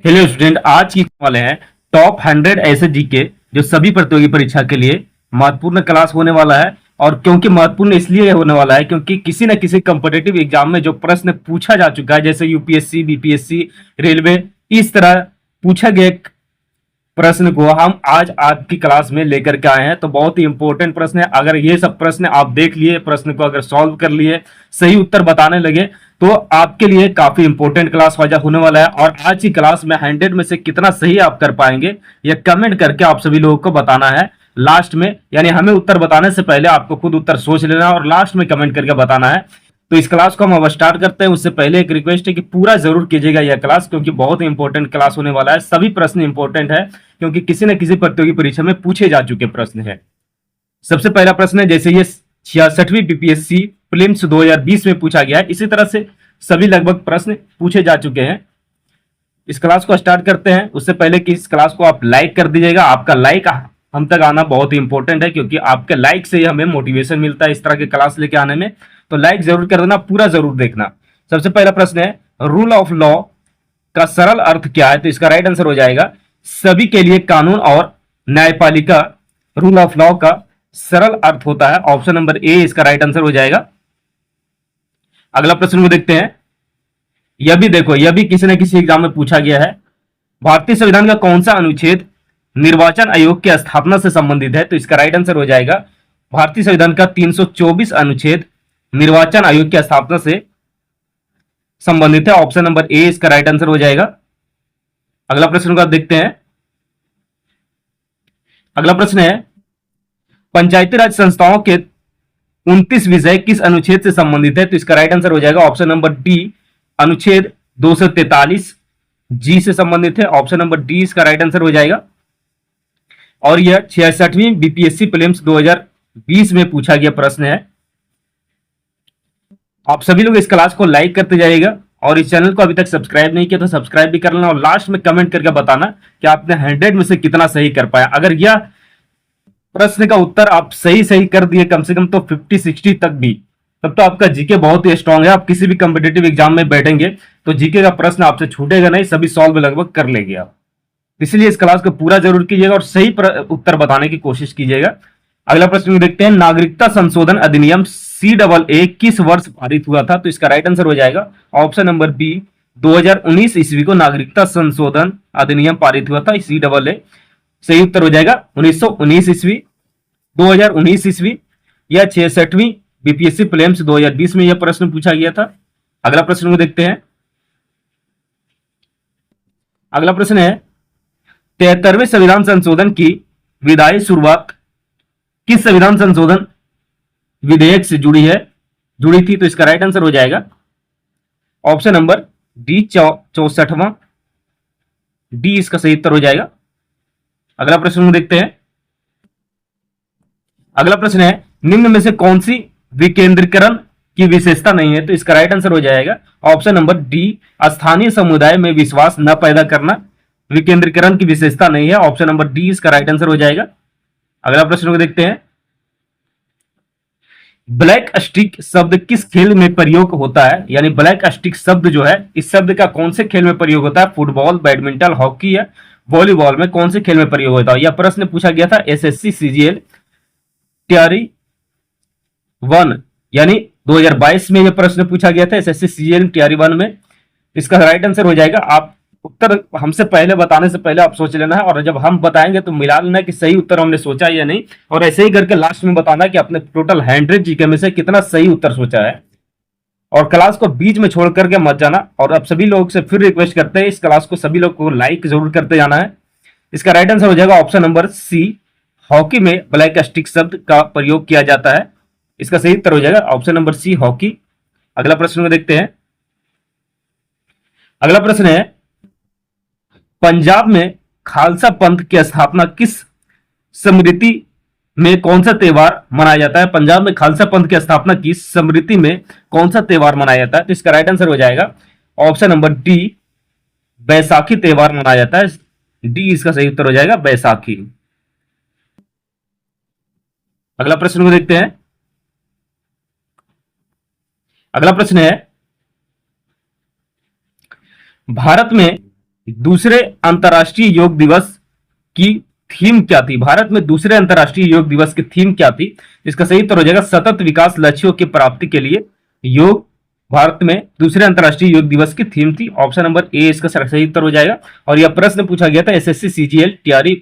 Hello student, आज की वाले हैं टॉप 100 ऐसे जीके जो सभी प्रतियोगी परीक्षा के लिए महत्वपूर्ण क्लास होने वाला है। और क्योंकि महत्वपूर्ण इसलिए होने वाला है क्योंकि किसी न किसी कंपिटेटिव एग्जाम में जो प्रश्न पूछा जा चुका है, जैसे यूपीएससी, बीपीएससी, रेलवे, इस तरह पूछा गया प्रश्न को हम आज आपकी क्लास में लेकर के आए हैं। तो बहुत ही इंपॉर्टेंट प्रश्न है। अगर ये सब प्रश्न आप देख लिए, प्रश्न को अगर सॉल्व कर लिए, सही उत्तर बताने लगे, तो आपके लिए काफी इंपॉर्टेंट क्लास होने वाला है। और आज की क्लास में 100 में से कितना सही आप कर पाएंगे, यह कमेंट करके आप सभी लोगों को बताना है लास्ट में। यानी हमें उत्तर बताने से पहले आपको खुद उत्तर सोच लेना है और लास्ट में कमेंट करके बताना है। तो इस क्लास को हम अब स्टार्ट करते हैं। उससे पहले एक रिक्वेस्ट है कि पूरा जरूर कीजिएगा यह क्लास, क्योंकि बहुत ही इंपॉर्टेंट क्लास होने वाला है। सभी प्रश्न इंपॉर्टेंट है क्योंकि किसी न किसी प्रतियोगी परीक्षा में पूछे जा चुके प्रश्न है। सबसे पहला प्रश्न है, जैसे ये 66वीं बीपीएससी प्रीलिम्स 2020 में पूछा गया है, इसी तरह से सभी लगभग प्रश्न पूछे जा चुके हैं। इस क्लास को स्टार्ट करते हैं। उससे पहले कि इस क्लास को आप लाइक कर दीजिएगा। आपका लाइक हम तक आना बहुत ही इंपॉर्टेंट है, क्योंकि आपके लाइक से ही हमें मोटिवेशन मिलता है इस तरह के क्लास लेके आने में। तो लाइक जरूर कर देना, पूरा जरूर देखना। सबसे पहला प्रश्न है, रूल ऑफ लॉ का सरल अर्थ क्या है? तो इसका राइट आंसर हो जाएगा सभी के लिए कानून और न्यायपालिका। रूल ऑफ लॉ का सरल अर्थ होता है ऑप्शन नंबर ए, इसका राइट आंसर हो जाएगा। अगला प्रश्न को देखते हैं। यह भी देखो, यह भी किसी न किसी एग्जाम में पूछा गया है। भारतीय संविधान का कौन सा अनुच्छेद निर्वाचन आयोग की स्थापना से संबंधित है? तो इसका राइट आंसर हो जाएगा भारतीय संविधान का 324 अनुच्छेद निर्वाचन आयोग की स्थापना से संबंधित है। ऑप्शन नंबर ए इसका राइट आंसर हो जाएगा। अगला प्रश्न को आप देखते हैं। अगला प्रश्न है, पंचायती राज संस्थाओं के 29 विषय किस अनुच्छेद से संबंधित है? तो इसका राइट आंसर हो जाएगा ऑप्शन नंबर डी, अनुच्छेद 243 जी से संबंधित है। ऑप्शन नंबर डी इसका राइट आंसर हो जाएगा। और यह 66वीं बीपीएससी प्रीलिम्स 2020 में पूछा गया प्रश्न है। आप सभी लोग इस क्लास को लाइक करते जाइएगा और इस चैनल को अभी तक सब्सक्राइब नहीं किया तो सब्सक्राइब भी कर लेना। और लास्ट में कमेंट करके बताना कि आपने 100 में से कितना सही कर पाया। अगर यह प्रश्न का उत्तर आप सही सही कर दिए कम से कम तो 50-60 तक भी, तब तो आपका जीके बहुत ही स्ट्रांग है। आप किसी भी कॉम्पिटेटिव एग्जाम में बैठेंगे तो जीके का प्रश्न आपसे छूटेगा नहीं, सभी सॉल्व लगभग कर लेंगे आप। इसलिए इस क्लास को पूरा जरूर कीजिएगा और सही उत्तर बताने की कोशिश कीजिएगा। अगला प्रश्न देखते हैं, नागरिकता संशोधन अधिनियम CAA किस वर्ष पारित हुआ था? तो इसका राइट आंसर हो जाएगा ऑप्शन नंबर बी, 2019 ईस्वी को नागरिकता संशोधन अधिनियम पारित हुआ था। CAA सही उत्तर हो जाएगा 1919 ईस्वी, 2019 ईस्वी। यह 66वीं बीपीएससी प्रीलिम्स 2020 में यह प्रश्न पूछा गया था। अगला प्रश्न को देखते हैं। अगला प्रश्न है, 73वें संविधान संशोधन की विधायी शुरुआत किस संविधान संशोधन विधेयक से जुड़ी थी? तो इसका राइट आंसर हो जाएगा ऑप्शन नंबर डी, 64वां डी इसका सही उत्तर हो जाएगा। अगला प्रश्न देखते हैं। अगला प्रश्न है, निम्न में से कौन सी विकेंद्रीकरण की विशेषता नहीं है? तो इसका राइट आंसर हो जाएगा ऑप्शन नंबर डी, स्थानीय समुदाय में विश्वास न पैदा करना विकेंद्रीकरण की विशेषता नहीं है। ऑप्शन नंबर डी इसका राइट आंसर हो जाएगा। अगला प्रश्न को देखते हैं। ब्लैक स्टिक शब्द किस खेल में प्रयोग होता है? यानी ब्लैक स्टिक शब्द जो है, इस शब्द का कौन से खेल में प्रयोग होता है? फुटबॉल, बैडमिंटन, हॉकी या वॉलीबॉल में कौन से खेल में प्रयोग होता है? यह प्रश्न पूछा गया था एसएससी सीजीएल तैयारी 1 यानी 2022 में यह प्रश्न पूछा गया था एसएससी सीजीएल तैयारी 1 में। इसका राइट आंसर हो जाएगा, आप उत्तर हमसे पहले बताने से पहले आप सोच लेना है और जब हम बताएंगे तो मिला लेना कि सही उत्तर हमने सोचा या नहीं। और ऐसे ही करके लास्ट में बताना कि आपने टोटल 100 जीके में से कितना सही उत्तर सोचा है। और क्लास को बीच में छोड़ करके मत जाना। और अब सभी लोग से फिर रिक्वेस्ट करते हैं, इस क्लास को सभी लोग को लाइक जरूर करते जाना है। इसका राइट आंसर हो जाएगा ऑप्शन नंबर सी, हॉकी में ब्लैक स्टिक शब्द का प्रयोग किया जाता है। इसका सही उत्तर हो जाएगा ऑप्शन नंबर सी, हॉकी। अगला प्रश्न में देखते हैं। अगला प्रश्न है, पंजाब में खालसा पंथ की स्थापना किस स्मृति में कौन सा त्योहार मनाया जाता है? पंजाब में खालसा पंथ की स्थापना की स्मृति में कौन सा त्योहार मनाया जाता है? तो इसका राइट आंसर हो जाएगा ऑप्शन नंबर डी, बैसाखी त्योहार मनाया जाता है। डी इसका सही उत्तर हो जाएगा, बैसाखी। अगला प्रश्न को देखते हैं। अगला प्रश्न है, भारत में दूसरे अंतर्राष्ट्रीय योग दिवस की थीम क्या थी? भारत में दूसरे अंतर्राष्ट्रीय योग दिवस की थीम क्या थी? इसका सही उत्तर हो जाएगा सतत विकास लक्ष्यों की प्राप्ति के लिए योग। भारत में दूसरे अंतर्राष्ट्रीय योग दिवस की थीम थी। ऑप्शन नंबर ए इसका सही उत्तर हो जाएगा। और यह प्रश्न पूछा गया था एसएससी सीजीएल टीआरई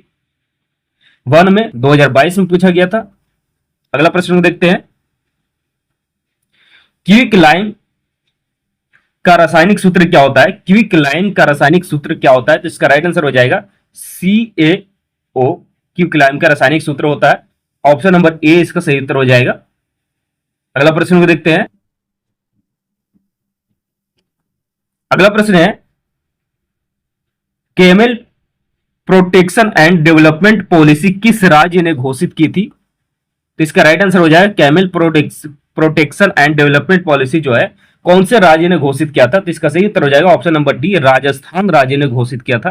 1 में 2022 में पूछा गया था। अगला प्रश्न को देखते हैं। क्विक लाइन का रासायनिक सूत्र क्या होता है? क्विक लाइन का रासायनिक सूत्र क्या होता है? तो इसका राइट आंसर हो जाएगा CaO। क्विक लाइन का रासायनिक सूत्र होता है। ऑप्शन नंबर ए इसका सही उत्तर हो जाएगा। अगला प्रश्न को देखते हैं। अगला प्रश्न है camel protection and development policy किस राज्य ने घोषित की थी? तो इसका राइट आंसर हो जाएगा camel protection and development policy जो है कौन से राज्य ने घोषित किया था? तो इसका सही उत्तर हो जाएगा ऑप्शन नंबर डी, राजस्थान राज्य ने घोषित किया था।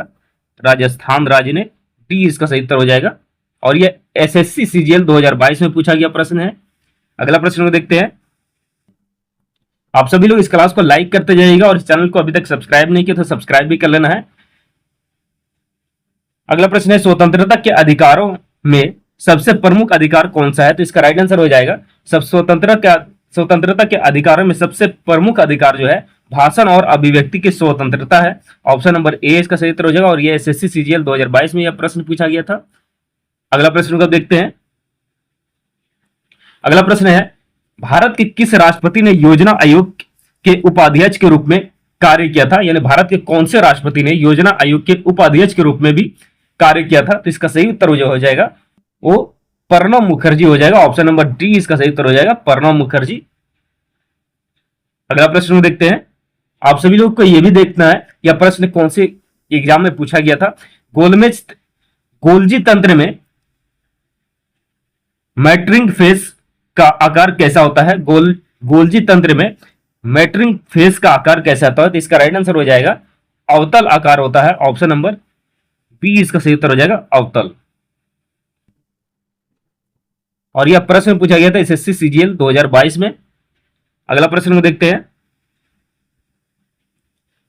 राजस्थान राज्य ने, डी इसका सही उत्तर हो जाएगा। और यह एसएससी सीजीएल 2022 में पूछा गया प्रश्न है। अगला प्रश्न को देखते हैं। आप सभी लोग इस क्लास को लाइक करते जाइएगा और इस चैनल को अभी तक सब्सक्राइब नहीं किया तो सब्सक्राइब भी कर लेना है। अगला प्रश्न है स्वतंत्रता के अधिकारों में सबसे प्रमुख अधिकार कौन सा है? तो इसका राइट आंसर हो जाएगा सब स्वतंत्रता के अधिकारों में सबसे प्रमुख अधिकार जो है भाषण और अभिव्यक्ति की स्वतंत्रता है। ऑप्शन नंबर ए इसका सही उत्तर हो जाएगा। और यह एसएससी सीजीएल 2022 में यह प्रश्न पूछा गया था। अगला प्रश्न को देखते हैं। अगला प्रश्न है भारत के किस राष्ट्रपति ने योजना आयोग के उपाध्यक्ष के रूप में कार्य किया था? यानी भारत के कौन से राष्ट्रपति ने योजना आयोग के उपाध्यक्ष के रूप में भी कार्य किया था? तो इसका सही उत्तर हो जाएगा वो प्रणब मुखर्जी हो जाएगा। ऑप्शन नंबर डी इसका सही उत्तर हो जाएगा प्रणब मुखर्जी। अगला प्रश्न देखते हैं। आप सभी लोग को यह भी देखना है यह प्रश्न कौन से एग्जाम में पूछा गया था। गोल्जी तंत्र में मैट्रिक फेस का आकार कैसा होता है? गोल्जी तंत्र में मैट्रिक फेस का आकार कैसा होता है? तो इसका राइट आंसर हो जाएगा अवतल आकार होता है। ऑप्शन नंबर बी इसका सही उत्तर हो जाएगा अवतल। और यह प्रश्न पूछा गया था एसएससी सीजीएल 2022 में। अगला प्रश्न को देखते हैं।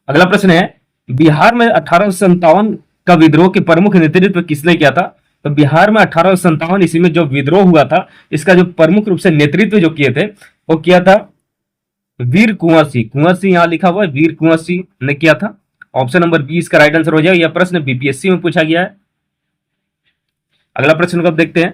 अगला प्रश्न है बिहार में 1857 का विद्रोह के प्रमुख नेतृत्व किसने किया था? तो बिहार में 1857 ईस्वी में जो विद्रोह हुआ था इसका जो प्रमुख रूप से नेतृत्व जो किए थे वो किया था वीर कुंवर सिंह। कुंवर सिंह यहां लिखा हुआ है, वीर कुंवर सिंह ने किया था। ऑप्शन नंबर बी इसका राइट आंसर हो जाएगा। यह प्रश्न बीपीएससी में पूछा गया है। अगला प्रश्न को देखते हैं।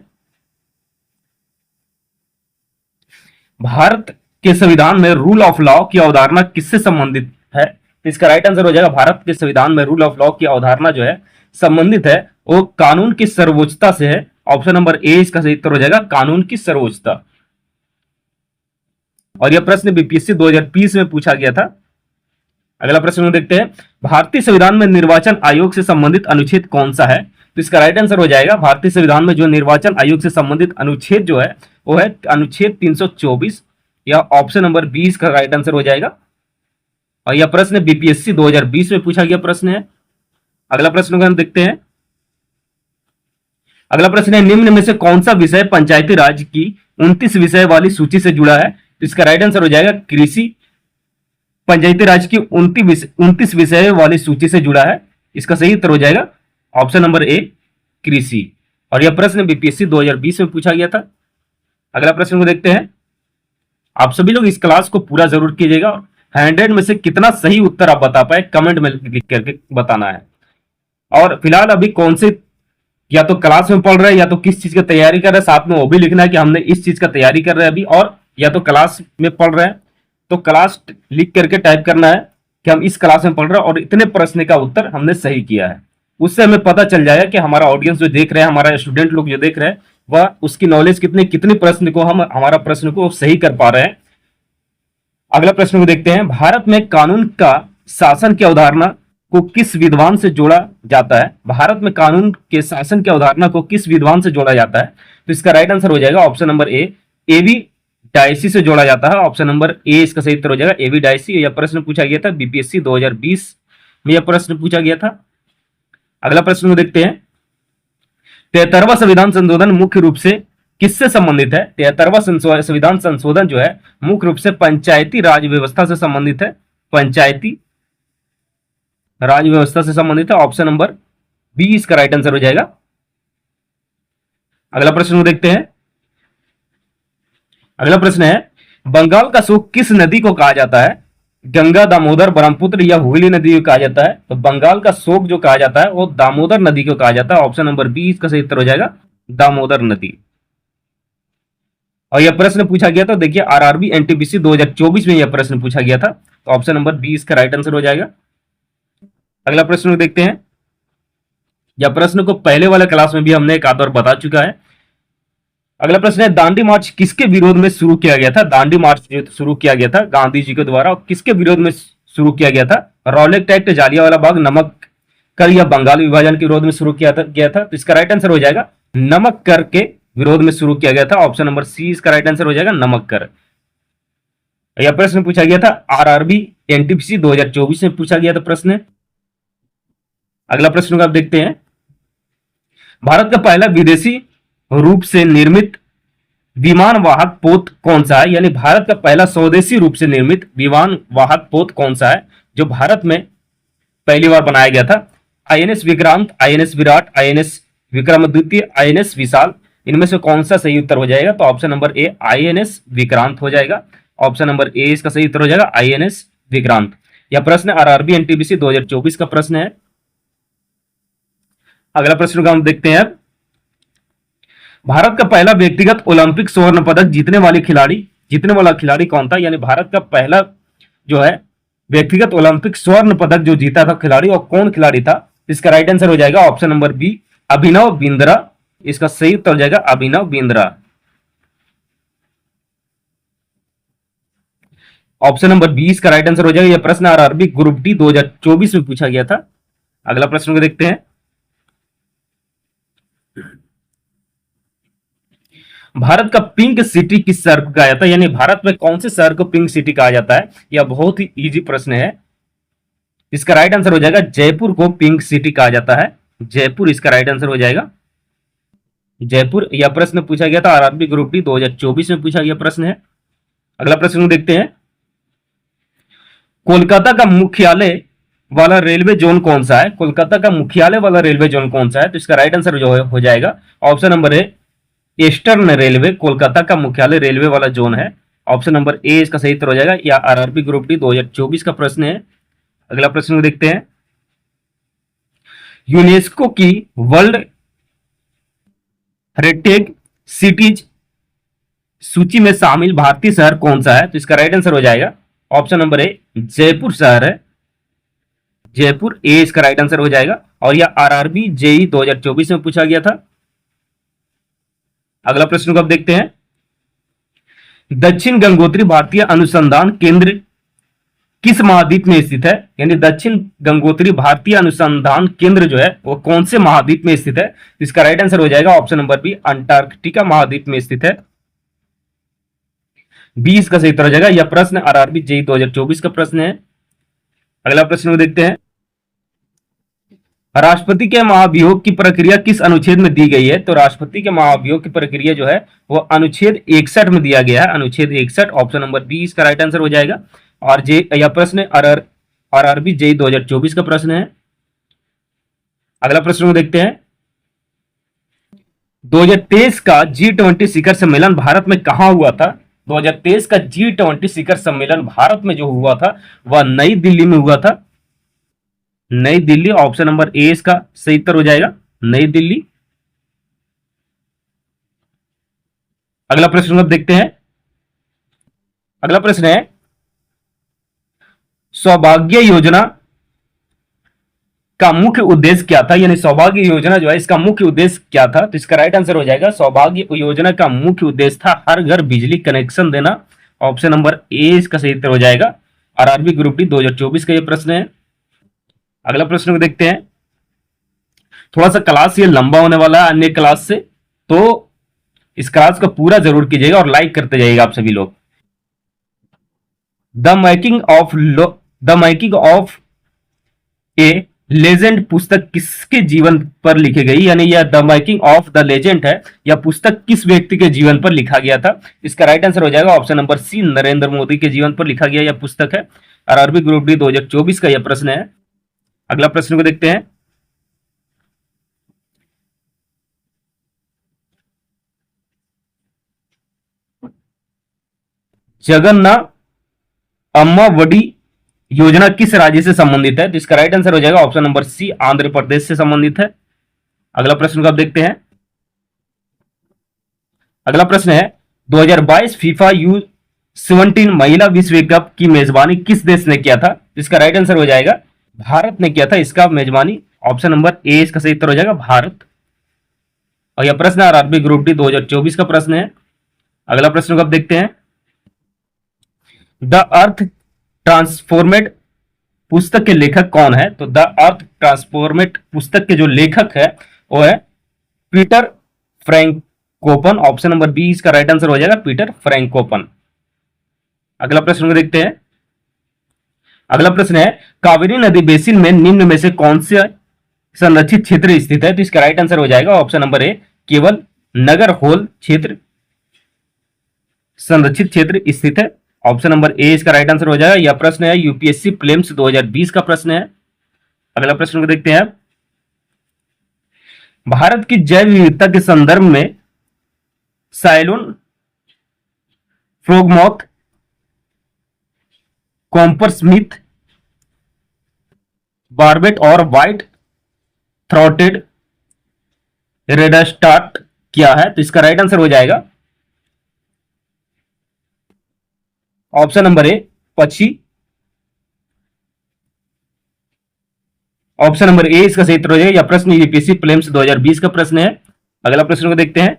भारत के संविधान में रूल ऑफ लॉ की अवधारणा किससे संबंधित है? इसका राइट आंसर हो जाएगा भारत के संविधान में रूल ऑफ लॉ की अवधारणा जो है संबंधित है वो कानून की सर्वोच्चता से है। ऑप्शन नंबर ए इसका सही उत्तर हो जाएगा कानून की सर्वोच्चता। और यह प्रश्न बीपीएससी 2020 में पूछा गया था। अगला प्रश्न देखते हैं। भारतीय संविधान में निर्वाचन आयोग से संबंधित अनुच्छेद कौन सा है? तो इसका राइट आंसर हो जाएगा भारतीय संविधान में जो निर्वाचन आयोग से संबंधित अनुच्छेद जो है वो है अनुच्छेद 324 या ऑप्शन नंबर 20 का राइट आंसर हो जाएगा। और यह प्रश्न बीपीएससी 2020 में पूछा गया प्रश्न है। अगला प्रश्न को हम देखते हैं। अगला प्रश्न है निम्न में से कौन सा विषय पंचायती राज की 29 विषय वाली सूची से जुड़ा है? तो इसका राइट आंसर हो जाएगा कृषि पंचायती राज की 29 विषय वाली सूची से जुड़ा है। इसका सही उत्तर हो जाएगा ऑप्शन नंबर ए कृषि। और यह प्रश्न बीपीएससी 2020 में पूछा गया था। अगला प्रश्न को देखते हैं। आप सभी लोग इस क्लास को पूरा जरूर कीजिएगा। 100 में से कितना सही उत्तर आप बता पाए कमेंट में लिख करके बताना है। और फिलहाल अभी कौन से या तो क्लास में पढ़ रहे हैं या तो किस चीज की तैयारी कर रहे हैं साथ में वो भी लिखना है कि हमने इस चीज का तैयारी कर रहे हैं अभी, और या तो क्लास में पढ़ रहे हैं तो क्लास लिख करके टाइप करना है कि हम इस क्लास में पढ़ रहे हैं और इतने प्रश्न का उत्तर हमने सही किया है। उससे हमें पता चल जाएगा कि हमारा ऑडियंस जो देख रहे हैं, हमारा स्टूडेंट लोग जो देख रहे हैं वह उसकी नॉलेज कितनी प्रश्न को हम हमारा प्रश्न को सही कर पा रहे हैं। अगला प्रश्न को देखते हैं। भारत में कानून का शासन की अवधारणा को किस विद्वान से जोड़ा जाता है? भारत में कानून के शासन की अवधारणा को किस विद्वान से जोड़ा जाता है? तो इसका राइट आंसर हो जाएगा ऑप्शन नंबर ए एवी डायसी से जोड़ा जाता है। ऑप्शन नंबर ए इसका सही उत्तर हो जाएगा एवी डायसी। यह प्रश्न पूछा गया था बीपीएससी 2020 में यह प्रश्न पूछा गया था। अगला प्रश्न को देखते हैं। 73वां संविधान संशोधन मुख्य रूप से किससे संबंधित है? 73वां संविधान संशोधन जो है मुख्य रूप से पंचायती राज व्यवस्था से संबंधित है। पंचायती राज्य व्यवस्था से संबंधित है। ऑप्शन नंबर बी इसका राइट आंसर हो जाएगा। अगला प्रश्न को देखते हैं। अगला प्रश्न है, बंगाल का सूख किस नदी को कहा जाता है? गंगा, दामोदर, ब्रह्मपुत्र या हुगली नदी को कहा जाता है? तो बंगाल का शोक जो कहा जाता है वो दामोदर नदी को कहा जाता है। ऑप्शन नंबर बी इसका सही उत्तर हो जाएगा, दामोदर नदी। और यह प्रश्न पूछा गया था, देखिए आरआरबी एनटीपीसी 2024 में यह प्रश्न पूछा गया था। तो ऑप्शन नंबर बी इसका राइट आंसर हो जाएगा। अगला प्रश्न को देखते हैं। यह प्रश्न को पहले वाले क्लास में भी हमने एक आध बार बता चुका है। अगला प्रश्न है, दांडी मार्च किसके विरोध में शुरू किया गया था? दांडी मार्च जो शुरू किया गया था गांधी जी के द्वारा, और किसके विरोध में शुरू किया गया था? रॉलेट एक्ट, जालियांवाला बाग, नमक कर या बंगाल विभाजन के विरोध में शुरू किया था। तो इसका राइट आंसर हो जाएगा नमक कर के विरोध में शुरू किया गया था। ऑप्शन नंबर सी इसका राइट आंसर हो जाएगा, नमक कर। यह प्रश्न पूछा गया था आरआरबी एनटीपीसी 2024 में पूछा गया था प्रश्न। अगला प्रश्न को आप देखते हैं। भारत का पहला विदेशी रूप से निर्मित विमान वाहक पोत कौन सा है? यानी भारत का पहला स्वदेशी रूप से निर्मित विमान वाहक पोत कौन सा है जो भारत में पहली बार बनाया गया था? INS Vikrant, INS Viraat, INS Vikramaditya, INS Vishal, इनमें से कौन सा सही उत्तर हो जाएगा? तो option number A INS Vikrant हो जाएगा। ऑप्शन नंबर ए इसका सही उत्तर हो जाएगा, आईएनएस विक्रांत। यह प्रश्न आरआरबी एनटीपीसी 2024 का प्रश्न है। अगला प्रश्न को हम देखते हैं। भारत का पहला व्यक्तिगत ओलंपिक स्वर्ण पदक जीतने वाला खिलाड़ी कौन था? यानी भारत का पहला जो है व्यक्तिगत ओलंपिक स्वर्ण पदक जो जीता था खिलाड़ी, और कौन खिलाड़ी था? इसका राइट आंसर हो जाएगा option number B, Abhinav Bindra. इसका सही उत्तर हो जाएगा Abhinav Bindra. Option number B इसका राइट आंसर हो जाएगा। यह प्रश्न आरआरबी ग्रुप डी 2024 में पूछा गया था। अगला प्रश्न को देखते हैं। भारत का पिंक सिटी किस शहर को कहा जाता है? यानी भारत में कौन से शहर को पिंक सिटी कहा जाता है? यह बहुत ही इजी प्रश्न है। इसका राइट आंसर हो जाएगा जयपुर को पिंक सिटी कहा जाता है। जयपुर इसका राइट आंसर हो जाएगा, जयपुर। यह प्रश्न पूछा गया था आरआरबी ग्रुप डी 2024 में पूछा गया प्रश्न है। अगला प्रश्न देखते हैं। कोलकाता का मुख्यालय वाला रेलवे जोन कौन सा है? कोलकाता का मुख्यालय वाला रेलवे जोन कौन सा है? तो इसका राइट आंसर जो हो जाएगा ऑप्शन नंबर ए, ईस्टर्न रेलवे। कोलकाता का मुख्यालय रेलवे वाला जोन है। ऑप्शन नंबर ए इसका सही उत्तर हो जाएगा। या आरआरबी ग्रुप डी 2024 का प्रश्न है। अगला प्रश्न देखते हैं। यूनेस्को की वर्ल्ड हेरिटेज सिटीज सूची में शामिल भारतीय शहर कौन सा है? तो इसका राइट आंसर हो जाएगा ऑप्शन नंबर ए, जयपुर शहर है। जयपुर ए इसका राइट आंसर हो जाएगा। और यह आरआरबी जेई 2024 में पूछा गया था। अगला प्रश्न को अब देखते हैं। दक्षिण गंगोत्री भारतीय अनुसंधान केंद्र किस महाद्वीप में स्थित है? यानी दक्षिण गंगोत्री भारतीय अनुसंधान केंद्र जो है वो कौन से महाद्वीप में स्थित है? इसका राइट आंसर हो जाएगा ऑप्शन नंबर बी, अंटार्कटिका महाद्वीप में स्थित है। बी इसका सही उत्तर हो जाएगा। यह प्रश्न आरआरबी जेई 2024 का प्रश्न है। अगला प्रश्न को देखते हैं। राष्ट्रपति के महाभियोग की प्रक्रिया किस अनुच्छेद में दी गई है? तो राष्ट्रपति के महाभियोग की प्रक्रिया जो है वो अनुच्छेद 61 में दिया गया है। अनुच्छेद 61, ऑप्शन नंबर बी इसका राइट आंसर हो जाएगा। और यह प्रश्न आरआरबी जेई 2024 का प्रश्न है। अगला प्रश्न को देखते हैं। 2023 का G20 शिखर सम्मेलन भारत में कहां हुआ था? 2023 का G20 शिखर सम्मेलन भारत में जो हुआ था वह नई दिल्ली में हुआ था। नई दिल्ली, ऑप्शन नंबर ए इसका सही उत्तर हो जाएगा, नई दिल्ली। अगला प्रश्न अब देखते हैं। अगला प्रश्न है, सौभाग्य योजना का मुख्य उद्देश्य क्या था? यानी सौभाग्य योजना जो है इसका मुख्य उद्देश्य क्या था? तो इसका राइट आंसर हो जाएगा सौभाग्य योजना का मुख्य उद्देश्य था हर घर बिजली कनेक्शन देना। ऑप्शन नंबर ए इसका सही उत्तर हो जाएगा। आरआरबी ग्रुप डी 2024 का यह प्रश्न है। अगला प्रश्न को देखते हैं। थोड़ा सा क्लास ये लंबा होने वाला है अन्य क्लास से, तो इस क्लास को पूरा जरूर कीजिएगा और लाइक करते जाइएगा आप सभी लोग। The making of A legend पुस्तक किसके जीवन पर लिखी गई? यानी यह the making of the legend है। यह पुस्तक किस व्यक्ति के जीवन पर लिखा गया था? इसका राइट आंसर हो जाएगा option number C, Narendra Modi के जीवन पर लिखा गया यह पुस्तक है। आरआरबी ग्रुप डी 2024 का यह प्रश्न है। अगला प्रश्न को देखते हैं। जगन्नाथ अम्मावडी योजना किस राज्य से संबंधित है? तो इसका राइट आंसर हो जाएगा ऑप्शन नंबर सी, आंध्र प्रदेश से संबंधित है। अगला प्रश्न को आप देखते हैं। अगला प्रश्न है 2022 फीफा U17 महिला विश्व कप की मेजबानी किस देश ने किया था? इसका राइट आंसर हो जाएगा भारत ने किया था इसका मेजबानी। ऑप्शन नंबर ए इसका सही उत्तर हो जाएगा भारत। और यह प्रश्न आरआरबी ग्रुप डी 2024 का प्रश्न है। अगला प्रश्न को आप देखते हैं। द अर्थ ट्रांसफॉर्मेड पुस्तक के लेखक कौन है? तो द अर्थ ट्रांसफॉर्मेड पुस्तक के जो लेखक है वो है पीटर फ्रैंकोपन। ऑप्शन नंबर बी इसका राइट आंसर हो जाएगा पीटर फ्रैंकोपन। अगला प्रश्न को देखते हैं। अगला प्रश्न है कावेरी नदी बेसिन में निम्न में से कौन से संरक्षित क्षेत्र स्थित है? तो इसका राइट आंसर हो जाएगा ऑप्शन नंबर ए, केवल नगर होल क्षेत्र संरक्षित क्षेत्र स्थित है। ऑप्शन नंबर ए इसका राइट आंसर हो जाएगा। यह प्रश्न है यूपीएससी प्रीलिम्स 2020 का प्रश्न है। अगला प्रश्न को देखते हैं। भारत की जैव विविधता के संदर्भ में साइलोन, फ्रॉगमॉथ, कॉम्परस्मिथ, बार्बेट और व्हाइट थ्रोटेड रेडस्टार्ट क्या है? तो इसका राइट आंसर हो जाएगा ऑप्शन नंबर ए, पक्षी। ऑप्शन नंबर ए इसका सही उत्तर हो जाएगा। यह प्रश्न यूपीएससी प्रीलिम्स 2020 का प्रश्न है। अगला प्रश्न को देखते हैं।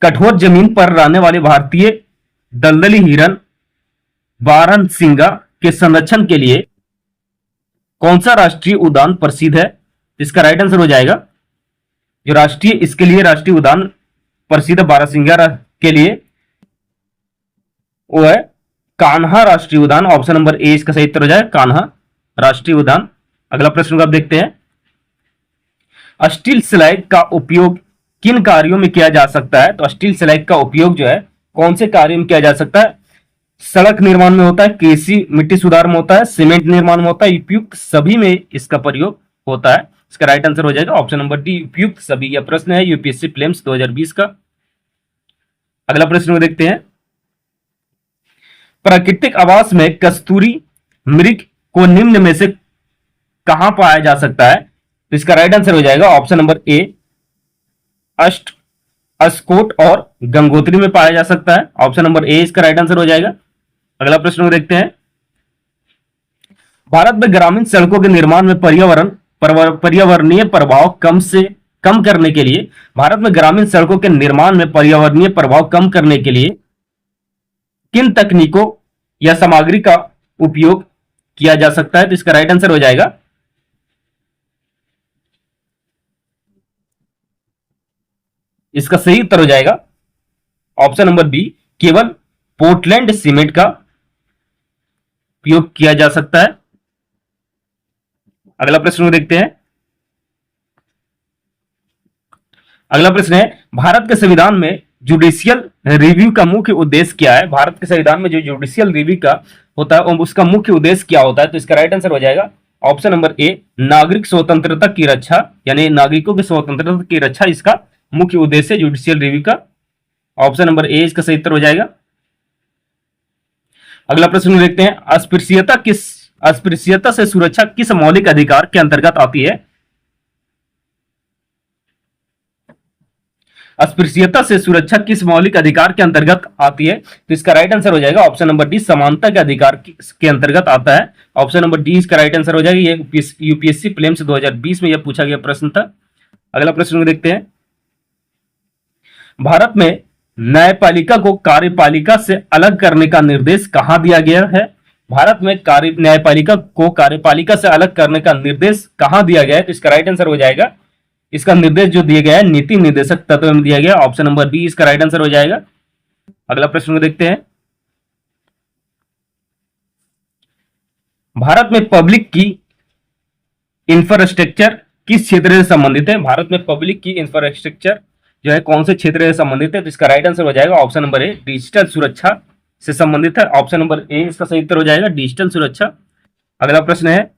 कठोर जमीन पर रहने वाले भारतीय दलदली हिरन बारहसिंगा के संरक्षण के लिए कौन सा राष्ट्रीय उद्यान प्रसिद्ध है? इसका राइट आंसर हो जाएगा जो राष्ट्रीय इसके लिए राष्ट्रीय उद्यान प्रसिद्ध बारहसिंगा के लिए वो है कान्हा राष्ट्रीय उद्यान। ऑप्शन नंबर ए इसका सही उत्तर हो जाएगा कान्हा राष्ट्रीय उद्यान। अगला प्रश्न को आप देखते हैं। स्टील स्लैग का उपयोग किन कार्यों में किया जा सकता है? तो स्टील स्लैग का उपयोग जो है कौन से कार्य में किया जा सकता है? सड़क निर्माण में होता है, कृषि मिट्टी सुधार में होता है, सीमेंट निर्माण में होता है, उपयुक्त सभी में इसका प्रयोग होता है। इसका राइट आंसर हो जाएगा ऑप्शन नंबर डी, उपयुक्त सभी। यह प्रश्न है यूपीएससी प्रीलिम्स 2020 का। अगला प्रश्न को देखते हैं। प्राकृतिक आवास में कस्तूरी मृग को निम्न में से कहां पाया जा सकता है? तो इसका राइट आंसर हो जाएगा ऑप्शन नंबर ए, अष्ट अस्कोट और गंगोत्री में पाया जा सकता है। ऑप्शन नंबर ए इसका राइट आंसर हो जाएगा। अगला प्रश्न को देखते हैं। भारत में ग्रामीण सड़कों के निर्माण में पर्यावरणीय प्रभाव कम करने के लिए भारत में ग्रामीण सड़कों के निर्माण में पर्यावरणीय प्रभाव कम करने के लिए किन तकनीकों या सामग्री का उपयोग किया जा सकता है? तो इसका राइट आंसर हो जाएगा इसका सही उत्तर हो जाएगा ऑप्शन नंबर बी, केवल पोर्टलैंड सीमेंट का उपयोग किया जा सकता है। अगला प्रश्न को देखते हैं। अगला प्रश्न है भारत के संविधान में जुडिशियल रिव्यू का मुख्य उद्देश्य क्या है? भारत के संविधान में जो जुडिशियल रिव्यू का होता है उसका मुख्य उद्देश्य क्या होता है? तो इसका राइट आंसर हो जाएगा ऑप्शन नंबर ए, नागरिक स्वतंत्रता की रक्षा, यानी नागरिकों की स्वतंत्रता की रक्षा इसका मुख्य उद्देश्य जुडिशियल रिव्यू का। ऑप्शन नंबर ए इसका सही उत्तर हो जाएगा। अगला प्रश्न देखते हैं। अस्पृश्यता से सुरक्षा किस मौलिक अधिकार के अंतर्गत आती है? अस्पृश्यता से सुरक्षा किस मौलिक अधिकार के अंतर्गत आती है? तो इसका राइट आंसर हो जाएगा ऑप्शन नंबर डी, समानता के अधिकार के अंतर्गत आता है। ऑप्शन नंबर डी इसका राइट आंसर हो जाएगा। ये यूपीएससी प्रीलिम्स 2020 में यह पूछा गया प्रश्न था। अगला प्रश्न को देखते हैं। भारत में न्यायपालिका को कार्यपालिका से अलग करने का निर्देश कहां दिया गया है? भारत में न्यायपालिका को कार्यपालिका से अलग करने का निर्देश कहां दिया गया है? तो इसका राइट आंसर हो जाएगा, इसका निर्देश जो दिया गया है नीति निर्देशक तत्व में दिया गया। ऑप्शन नंबर बी इसका राइट आंसर हो जाएगा। अगला प्रश्न को देखते हैं। भारत में पब्लिक की इंफ्रास्ट्रक्चर किस क्षेत्र से संबंधित है? भारत में पब्लिक की इंफ्रास्ट्रक्चर जो है कौन से क्षेत्र से संबंधित है? तो इसका राइट आंसर हो जाएगा ऑप्शन नंबर ए, डिजिटल सुरक्षा से संबंधित है। ऑप्शन नंबर ए इसका सही उत्तर हो जाएगा, डिजिटल सुरक्षा। अगला प्रश्न है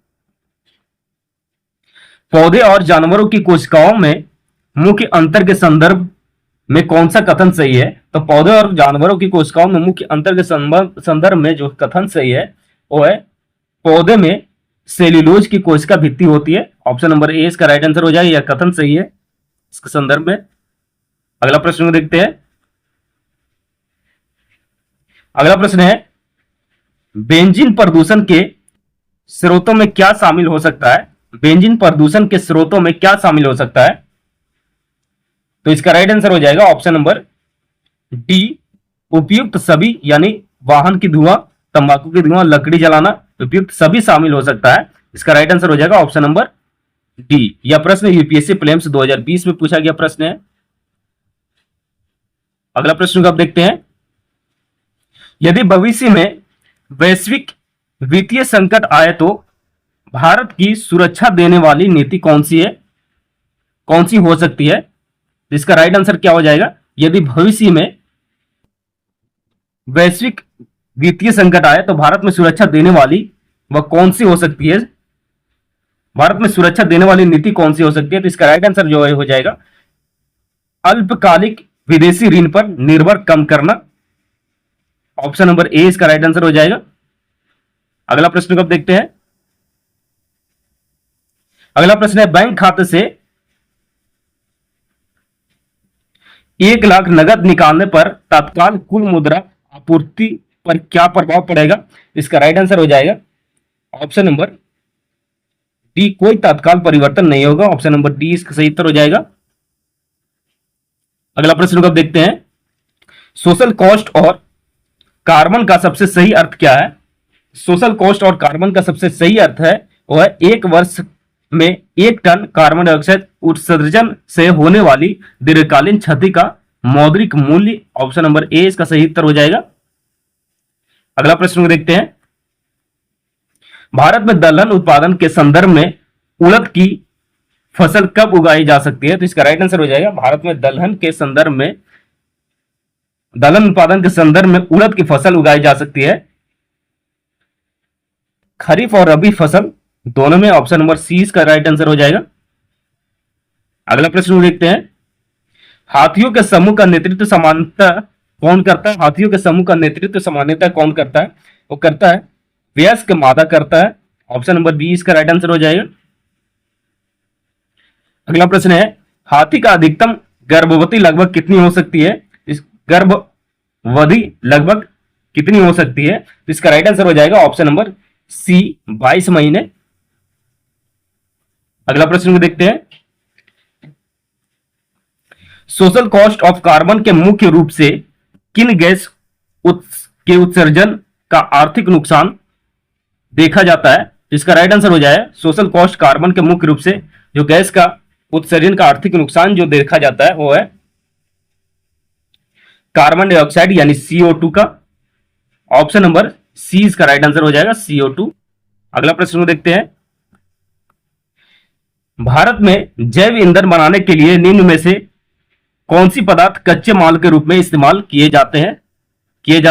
पौधे और जानवरों की कोशिकाओं में मुख्य अंतर के संदर्भ में कौन सा कथन सही है? तो पौधे और जानवरों की कोशिकाओं में मुख्य अंतर के संदर्भ में जो कथन सही है वो है, पौधे में सेल्यूलोज की कोशिका भित्ति होती है। ऑप्शन नंबर ए इसका राइट आंसर हो जाएगा, यह कथन सही है इसके संदर्भ में। अगला प्रश्न देखते हैं। अगला प्रश्न है, बेंजीन प्रदूषण के स्रोतों में क्या शामिल हो सकता है? बेंजीन प्रदूषण के स्रोतों में क्या शामिल हो सकता है? तो इसका राइट आंसर हो जाएगा ऑप्शन नंबर डी, उपयुक्त सभी, यानी वाहन की धुआं, तंबाकू की धुआं, लकड़ी जलाना, उपयुक्त सभी शामिल हो सकता है। इसका राइट आंसर हो जाएगा ऑप्शन नंबर डी। यह प्रश्न यूपीएससी प्रीलिम्स 2020 में पूछा गया प्रश्न है। अगला प्रश्न को आप देखते हैं। यदि भविष्य में वैश्विक वित्तीय संकट आए तो भारत की सुरक्षा देने वाली नीति कौन सी है, कौन सी हो सकती है? इसका राइट आंसर क्या हो जाएगा? यदि भविष्य में वैश्विक वित्तीय संकट आए तो भारत में सुरक्षा देने वाली वह कौन सी हो सकती है? भारत में सुरक्षा देने वाली नीति कौन सी हो सकती है? तो इसका राइट आंसर जो है हो जाएगा अल्पकालिक विदेशी ऋण पर निर्भर कम करना। ऑप्शन नंबर ए इसका राइट आंसर हो जाएगा। अगला प्रश्न को अब देखते हैं। अगला प्रश्न है, बैंक खाते से 1 लाख नगद निकालने पर तत्काल कुल मुद्रा आपूर्ति पर क्या प्रभाव पड़ेगा? इसका राइट आंसर हो जाएगा ऑप्शन नंबर डी, कोई तत्काल परिवर्तन नहीं होगा। ऑप्शन नंबर डी इसका सही उत्तर हो जाएगा। अगला प्रश्न को अब देखते हैं। सोशल कॉस्ट और कार्बन का सबसे सही अर्थ क्या है? सोशल कॉस्ट और कार्बन का सबसे सही अर्थ है वह है 1 वर्ष में 1 टन कार्बन डाइऑक्साइड उत्सर्जन से होने वाली दीर्घकालीन क्षति का मौद्रिक मूल्य। ऑप्शन नंबर ए इसका सही उत्तर हो जाएगा। अगला प्रश्न को देखते हैं। भारत में दलहन उत्पादन के संदर्भ में उड़द की फसल कब उगाई जा सकती है? तो इसका राइट आंसर हो जाएगा, भारत में दलहन के संदर्भ में, दलहन उत्पादन के संदर्भ में उड़द की फसल उगाई जा सकती है खरीफ और रबी फसल दोनों में। ऑप्शन नंबर सी इसका राइट आंसर हो जाएगा। अगला प्रश्न देखते हैं। हाथियों के समूह का नेतृत्व सामान्यतः कौन करता है? हाथियों के समूह का नेतृत्व सामान्यतः कौन करता है? वो करता है वयस्क मादा करता है। ऑप्शन नंबर बी इसका राइट आंसर हो जाएगा। अगला प्रश्न है, हाथी का अधिकतम गर्भवती लगभग कितनी हो सकती है? इस गर्भवधि लगभग कितनी हो सकती है? तो इसका राइट आंसर हो जाएगा ऑप्शन नंबर सी, 22 महीने। अगला प्रश्न को देखते हैं। सोशल कॉस्ट ऑफ कार्बन के मुख्य रूप से किन गैस के उत्सर्जन का आर्थिक नुकसान देखा जाता है? इसका राइट आंसर हो जाए सोशल कॉस्ट कार्बन के मुख्य रूप से जो गैस का उत्सर्जन का आर्थिक नुकसान जो देखा जाता है वो है कार्बन डाइऑक्साइड यानी CO2 का। ऑप्शन नंबर सी इसका राइट आंसर हो जाएगा, CO2। अगला प्रश्न को देखते हैं। भारत में जैव ईंधन बनाने के लिए निम्न में से कौन सी पदार्थ कच्चे माल के रूप में इस्तेमाल किए जा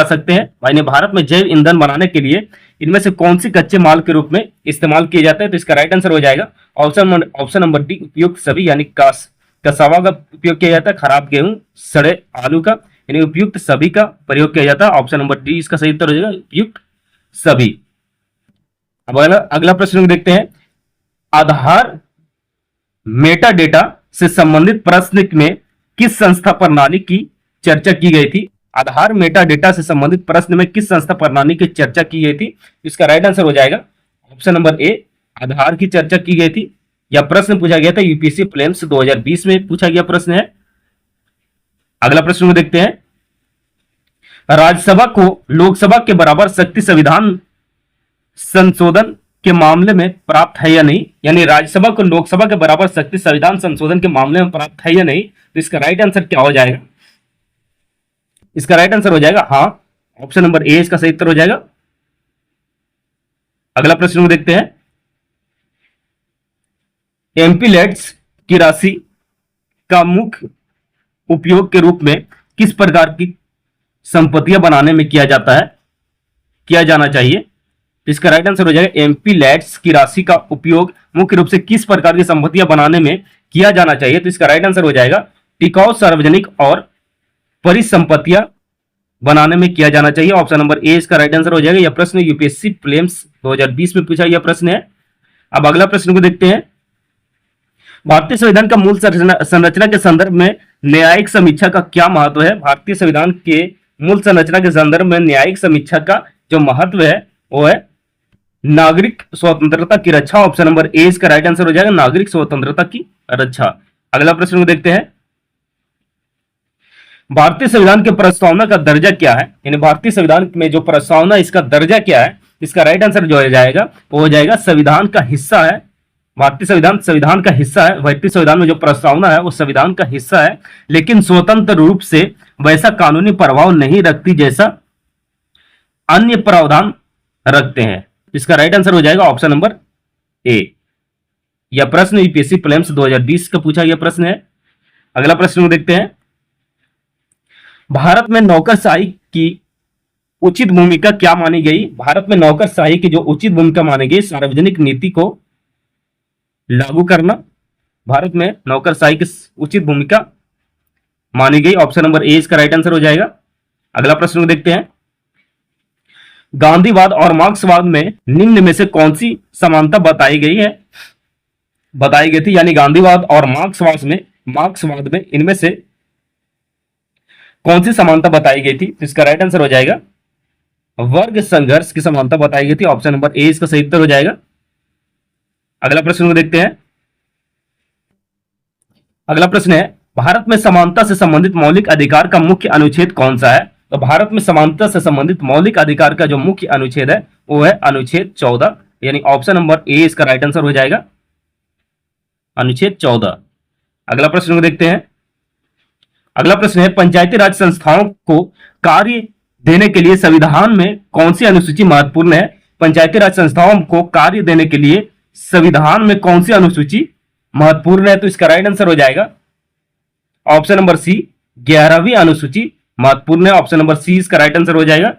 सकते हैं? यानी भारत में जैव ईंधन बनाने के लिए इनमें से कौन सी कच्चे माल के रूप में इस्तेमाल किए जाते हैं? तो इसका राइट आंसर हो जाएगा ऑप्शन नंबर डी, उपयुक्त सभी, यानी कसावा का उपयोग किया जाता है, खराब गेहूं, सड़े आलू का, यानी उपयुक्त सभी का प्रयोग किया जाता है। ऑप्शन नंबर डी इसका सही उत्तर हो जाएगा, उपयुक्त सभी। अब अगला प्रश्न देखते हैं। आधार मेटा डेटा से संबंधित प्रश्न में किस संस्था प्रणाली की चर्चा की गई थी? आधार मेटा डेटा से संबंधित प्रश्न में किस संस्था प्रणाली की चर्चा की गई थी? इसका राइट आंसर हो जाएगा ऑप्शन नंबर ए, आधार की चर्चा की गई थी। यह प्रश्न पूछा गया था यूपीएससी प्रीलिम्स 2020 में पूछा गया प्रश्न है। अगला प्रश्न में देखते हैं। राज्यसभा को लोकसभा के बराबर शक्ति संविधान संशोधन के मामले में प्राप्त है या नहीं? यानी राज्यसभा को लोकसभा के बराबर शक्ति संविधान संशोधन के मामले में प्राप्त है या नहीं? तो इसका राइट आंसर क्या हो जाएगा? इसका राइट आंसर हो जाएगा हाँ, ऑप्शन नंबर ए इसका सही उत्तर हो जाएगा। अगला प्रश्न को देखते हैं। एमपीलैड्स की राशि का मुख्य उपयोग के रूप में किस प्रकार की संपत्तियां बनाने में किया जाना चाहिए? तो इसका राइट आंसर हो जाएगा एमपी लैट्स की राशि का उपयोग मुख्य रूप से किस प्रकार की संपत्तियां बनाने में किया जाना चाहिए? तो इसका राइट आंसर हो जाएगा टिकाऊ, सार्वजनिक और परिसंपत्तियां बनाने में किया जाना चाहिए। ऑप्शन नंबर ए इसका राइट आंसर हो जाएगा। यह प्रश्न यूपीएससी प्रीलिम्स 2020 में पूछा गया प्रश्न है। अब अगला प्रश्न को देखते हैं। भारतीय संविधान का मूल संरचना के संदर्भ में न्यायिक समीक्षा का क्या महत्व है? भारतीय संविधान के मूल संरचना के संदर्भ में न्यायिक समीक्षा का जो महत्व है वो है नागरिक स्वतंत्रता की रक्षा। ऑप्शन नंबर ए इसका राइट आंसर हो जाएगा, नागरिक स्वतंत्रता की रक्षा। अगला प्रश्न को देखते हैं। भारतीय संविधान के प्रस्तावना का दर्जा क्या है? यानी भारतीय संविधान में जो प्रस्तावना इसका दर्जा क्या है? इसका राइट आंसर जो हो जाएगा वो हो जाएगा संविधान का हिस्सा है। भारतीय संविधान संविधान का हिस्सा है। भारतीय संविधान में जो प्रस्तावना है वो संविधान का हिस्सा है, लेकिन स्वतंत्र रूप से वैसा कानूनी प्रभाव नहीं रखती जैसा अन्य प्रावधान रखते हैं। इसका राइट आंसर हो जाएगा ऑप्शन नंबर ए। यह प्रश्न यूपीएससी प्रीलिम्स 2020 का पूछा गया प्रश्न है। अगला प्रश्न को देखते हैं। भारत में नौकरशाही की उचित भूमिका क्या मानी गई? भारत में नौकरशाही की जो उचित भूमिका मानी गई, सार्वजनिक नीति को लागू करना। भारत में नौकरशाही की उचित भूमिका मानी गई। ऑप्शन नंबर ए इसका राइट आंसर हो जाएगा। अगला प्रश्न को देखते हैं। गांधीवाद और मार्क्सवाद में निम्न में से कौन सी समानता बताई गई है? बताई गई थी, यानी गांधीवाद और मार्क्सवाद में इनमें से कौन सी समानता बताई गई थी? तो इसका राइट आंसर हो जाएगा वर्ग संघर्ष की समानता बताई गई थी। ऑप्शन नंबर ए इसका सही उत्तर हो जाएगा। अगला प्रश्न को देखते हैं। अगला प्रश्न है, भारत में समानता से संबंधित मौलिक अधिकार का मुख्य अनुच्छेद कौन सा है? तो भारत में समानता से संबंधित मौलिक अधिकार का जो मुख्य अनुच्छेद है वो है अनुच्छेद 14, यानी ऑप्शन नंबर ए इसका राइट आंसर हो जाएगा, अनुच्छेद 14। अगला प्रश्न को देखते हैं। अगला प्रश्न है, पंचायती राज संस्थाओं को कार्य देने के लिए संविधान में कौन सी अनुसूची महत्वपूर्ण है? पंचायती राज संस्थाओं को कार्य देने के लिए संविधान में कौन सी अनुसूची महत्वपूर्ण है? तो इसका राइट आंसर हो जाएगा ऑप्शन नंबर सी, 11वीं अनुसूची महत्वपूर्ण है। ऑप्शन नंबर सी इसका राइट आंसर हो जाएगा।